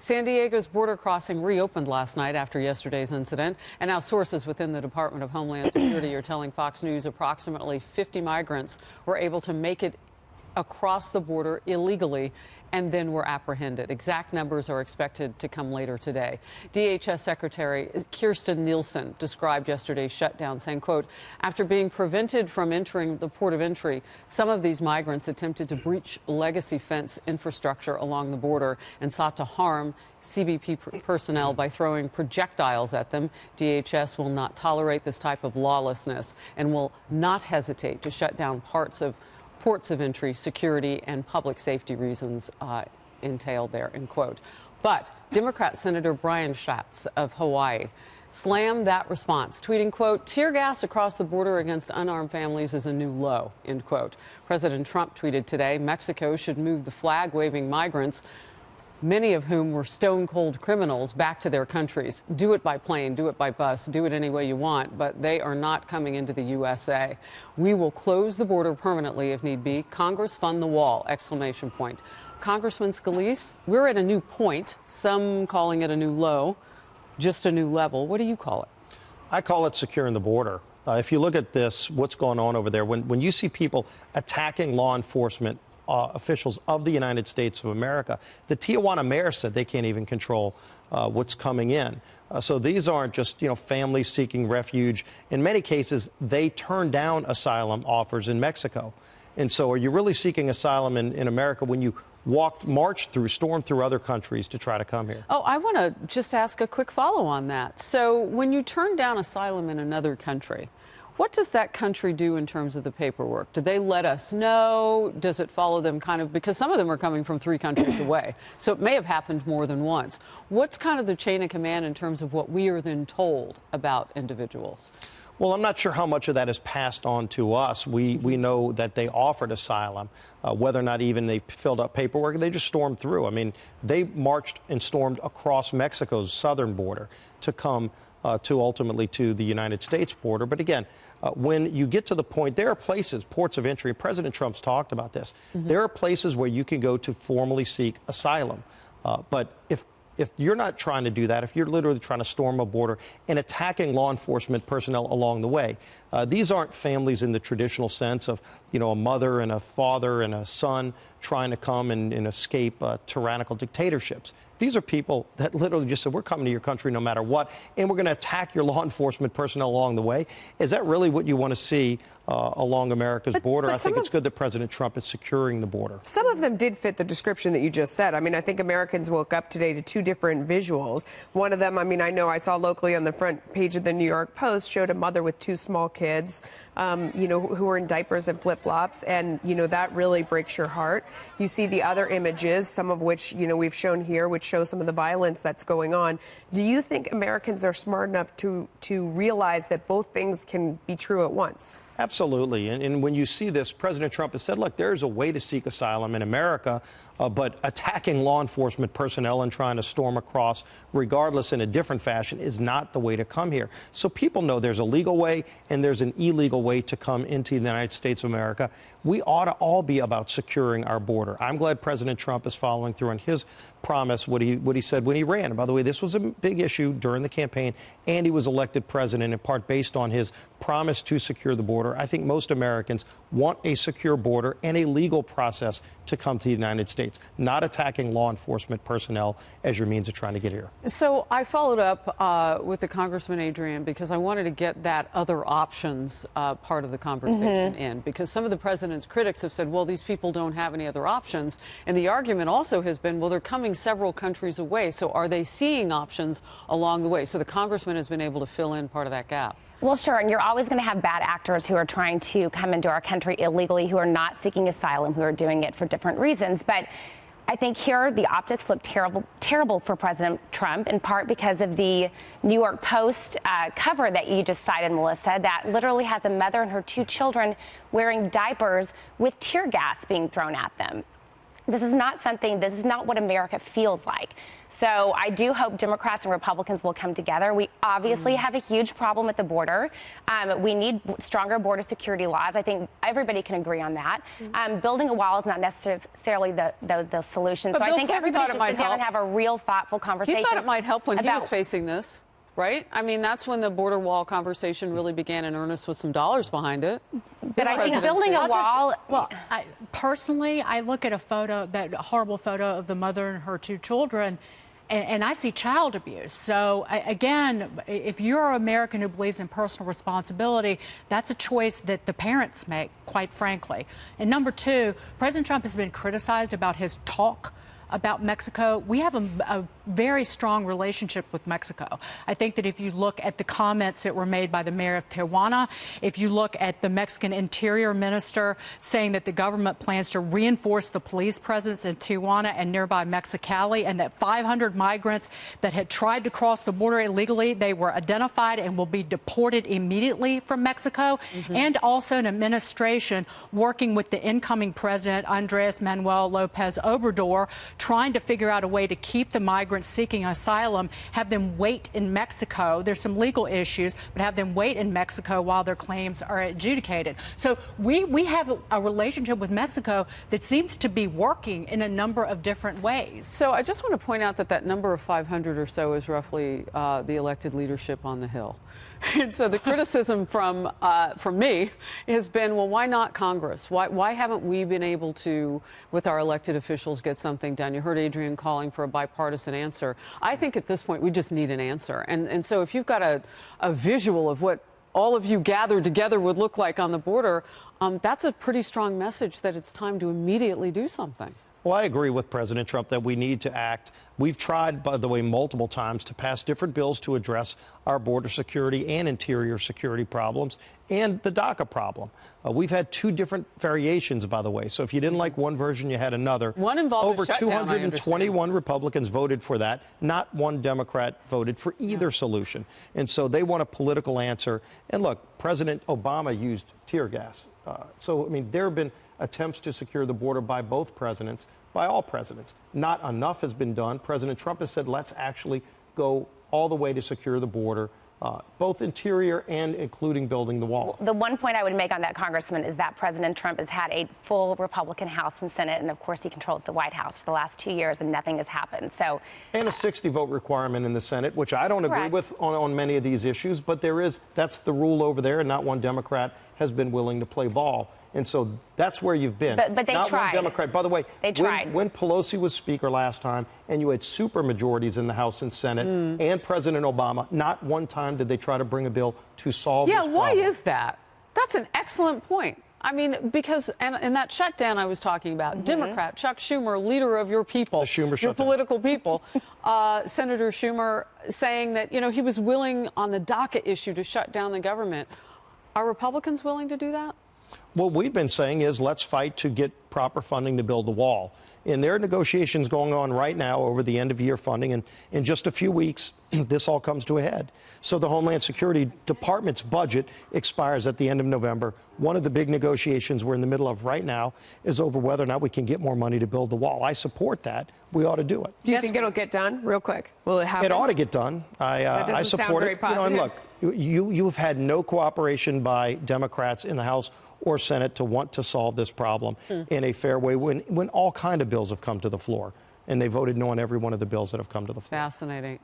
San Diego's border crossing reopened last night after yesterday's incident, and now sources within the Department of Homeland Security are telling Fox News approximately 50 migrants were able to make it across the border illegally and then were apprehended. Exact numbers are expected to come later today. DHS Secretary Kirstjen Nielsen described yesterday's shutdown, saying, quote, after being prevented from entering the port of entry, some of these migrants attempted to breach legacy fence infrastructure along the border and sought to harm CBP personnel by throwing projectiles at them. DHS will not tolerate this type of lawlessness and will not hesitate to shut down parts of ports of entry, security, and public safety reasons entailed there, end quote. But Democrat Senator Brian Schatz of Hawaii slammed that response, tweeting, quote, tear gas across the border against unarmed families is a new low, end quote. President Trump tweeted today, Mexico should move the flag-waving migrants, many of whom were stone-cold criminals, back to their countries. Do it by plane, do it by bus, do it any way you want, but they are not coming into the USA. We will close the border permanently if need be. Congress fund the wall, exclamation point. Congressman Scalise, we're at a new point, some calling it a new low, just a new level. What do you call it? I call it securing the border. If you look at this, what's going on over there, when you see people attacking law enforcement officials of the United States of America. The Tijuana mayor said they can't even control what's coming in. So these aren't just, families seeking refuge. In many cases, they turn down asylum offers in Mexico. And so are you really seeking asylum in America when you stormed through other countries to try to come here? Oh, I want to just ask a quick follow on that. So when you turn down asylum in another country, what does that country do in terms of the paperwork? Do they let us know? Does it follow them because some of them are coming from 3 countries away, so it may have happened more than once. What's kind of the chain of command in terms of what we are then told about individuals? Well, I'm not sure how much of that is passed on to us. We know that they offered asylum, whether or not even they filled out paperwork, they just stormed through. I mean, they marched and stormed across Mexico's southern border to come ultimately to the United States border. But again, when you get to the point, there are places, ports of entry, President Trump's talked about this. There are places where you can go to formally seek asylum. But if you're not trying to do that, if you're literally trying to storm a border and attacking law enforcement personnel along the way, these aren't families in the traditional sense of, a mother and a father and a son trying to come and escape tyrannical dictatorships. These are people that literally just said, we're coming to your country no matter what, and we're going to attack your law enforcement personnel along the way. Is that really what you want to see along America's border? I think it's good that President Trump is securing the border. Some of them did fit the description that you just said. I mean, I think Americans woke up today to 2 different visuals. One of them, I know I saw locally on the front page of the New York Post, showed a mother with 2 small kids, who were in diapers and flip-flops, and, that really breaks your heart. You see the other images, some of which, we've shown here, which show some of the violence that's going on. Do you think Americans are smart enough to realize that both things can be true at once? Absolutely. And when you see this, President Trump has said, look, there's a way to seek asylum in America, but attacking law enforcement personnel and trying to storm across, regardless in a different fashion, is not the way to come here. So people know there's a legal way and there's an illegal way to come into the United States of America. We ought to all be about securing our border. I'm glad President Trump is following through on his promise, what he said when he ran. And by the way, this was a big issue during the campaign, and he was elected president in part based on his promise to secure the border. I think most Americans want a secure border and a legal process to come to the United States, not attacking law enforcement personnel as your means of trying to get here. So I followed up with the Congressman Adrian because I wanted to get that other options part of the conversation in, because some of the president's critics have said, well, these people don't have any other options. And the argument also has been, well, they're coming several countries away. So are they seeing options along the way? So the congressman has been able to fill in part of that gap. Well, sure, and you're always going to have bad actors who are trying to come into our country illegally, who are not seeking asylum, who are doing it for different reasons. But I think here the optics look terrible for President Trump, in part because of the New York Post cover that you just cited, Melissa, that literally has a mother and her 2 children wearing diapers with tear gas being thrown at them. This is not what America feels like. So I do hope Democrats and Republicans will come together. We obviously have a huge problem at the border. We need stronger border security laws. I think everybody can agree on that. Building a wall is not necessarily the solution. But so Bill I think Clinton everybody thought it should might sit down and help. have a real thoughtful conversation. He thought it might help when he about was facing this, right? I mean, that's when the border wall conversation really began in earnest with some dollars behind it. But I think building a wall. Personally, I look at a photo, that horrible photo of the mother and her two children, and I see child abuse. So again, if you're an American who believes in personal responsibility, that's a choice that the parents make, quite frankly. And number two, President Trump has been criticized about his talk about Mexico. We have a very strong relationship with Mexico. I think that if you look at the comments that were made by the mayor of Tijuana, if you look at the Mexican interior minister saying that the government plans to reinforce the police presence in Tijuana and nearby Mexicali, and that 500 migrants that had tried to cross the border illegally, they were identified and will be deported immediately from Mexico, and also an administration working with the incoming president, Andres Manuel Lopez Obrador, trying to figure out a way to keep the migrants seeking asylum, have them wait in Mexico. There's some legal issues, but have them wait in Mexico while their claims are adjudicated. So we have a relationship with Mexico that seems to be working in a number of different ways. So I just want to point out that that number of 500 or so is roughly the elected leadership on the Hill. And so the criticism from me has been, well, why not Congress? Why haven't we been able to, with our elected officials, get something done? You heard Adrian calling for a bipartisan answer. I think at this point we just need an answer. And so if you've got a visual of what all of you gathered together would look like on the border, that's a pretty strong message that it's time to immediately do something. Well, I agree with President Trump that we need to act. We've tried, by the way, multiple times to pass different bills to address our border security and interior security problems and the DACA problem. We've had two different variations, by the way. So if you didn't like one version, you had another. One involved over a shutdown, 221 Republicans voted for that. Not one Democrat voted for either solution. And so they want a political answer. And look, President Obama used tear gas. So, I mean, there have been attempts to secure the border by both presidents, by all presidents. Not enough has been done. President Trump has said, let's actually go all the way to secure the border, both interior and including building the wall. The one point I would make on that, Congressman, is that President Trump has had a full Republican House and Senate, and of course he controls the White House for the last 2 years, and nothing has happened. So, and a 60-vote requirement in the Senate, which I don't agree Correct. with on many of these issues, but that's the rule over there, and not one Democrat has been willing to play ball. And so that's where you've been. But they not tried. One Democrat. By the way, They tried. When Pelosi was Speaker last time and you had super majorities in the House and Senate and President Obama, not one time did they try to bring a bill to solve this problem. Yeah, why is that? That's an excellent point. I mean, because in that shutdown I was talking about, Democrat Chuck Schumer, leader of your people, The Schumer your shutdown. political people, Senator Schumer saying that, you know, he was willing on the DACA issue to shut down the government. Are Republicans willing to do that? What we've been saying is let's fight to get proper funding to build the wall. And there are negotiations going on right now over the end of year funding. And in just a few weeks, this all comes to a head. So the Homeland Security Department's budget expires at the end of November. One of the big negotiations we're in the middle of right now is over whether or not we can get more money to build the wall. I support that. We ought to do it. Do you think it'll get done real quick? Will it happen? It ought to get done. I doesn't sound support very it. You know, and look, you've had no cooperation by Democrats in the House or Senate to want to solve this problem in a fair way when all kind of bills have come to the floor. And they voted no on every one of the bills that have come to the floor. Fascinating.